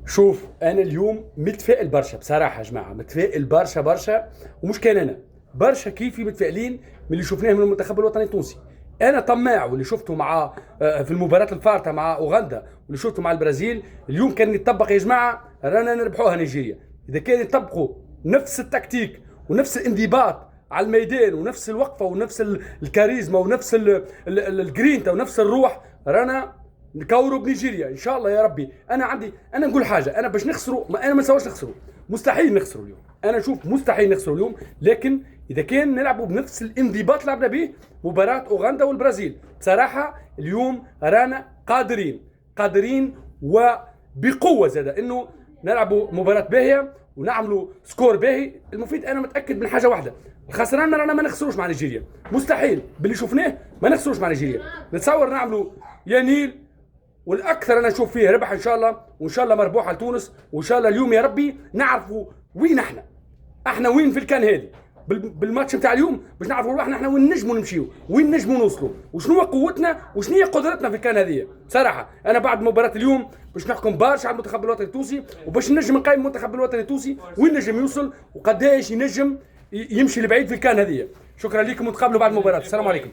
شوف انا اليوم متفائل برشا بصراحه يا جماعه، متفائل برشا برشا. ومش كان انا برشا كيفي متفائلين من اللي شفناه من المنتخب الوطني التونسي. انا طماع، واللي شفته مع في المباراه الفارطه مع اوغندا، واللي شفته مع البرازيل. اليوم كان يتطبق يا جماعه، رانا نربحوها نيجيريا. اذا كان يطبقوا نفس التكتيك ونفس الانضباط على الميدان ونفس الوقفه ونفس الكاريزما ونفس الجرينتا ونفس الروح، رانا نكوروا بنيجيريا ان شاء الله يا ربي. انا نقول حاجه، انا باش نخسروا، انا ما نسواش نخسروا، مستحيل نخسروا اليوم. انا اشوف مستحيل نخسروا اليوم، لكن اذا كان نلعبوا بنفس الانضباط لعبنا به مباراه اوغندا والبرازيل، بصراحه اليوم رانا قادرين وبقوه زاده انه نلعبوا مباراه باهيه ونعملوا سكور باهي. المفيد انا متاكد من حاجه واحده، الخسران رانا ما نخسروش مع نيجيريا، مستحيل باللي شفناه ما نخسروش مع نيجيريا. نتصور نعملوا يا نيل، والاكثر انا اشوف فيه ربح ان شاء الله، وان شاء الله مربوحه لتونس. وان شاء الله اليوم يا ربي نعرفوا وين احنا وين في الكان هذه. بالماتش نتاع اليوم باش نعرفوا روحنا احنا وين نجموا نمشيو، وين نجموا نوصلوا، وشنو قوتنا وشنو هي قدرتنا في الكان هذه. بصراحه انا بعد مباراه اليوم باش نحكم برشا على المنتخب الوطني التونسي، وباش نجم نقيم المنتخب الوطني التونسي وين نجم يوصل وقداش ينجم يمشي لبعيد في الكان هذه. شكرا لكم، ونتقابلوا بعد المباراه. السلام عليكم.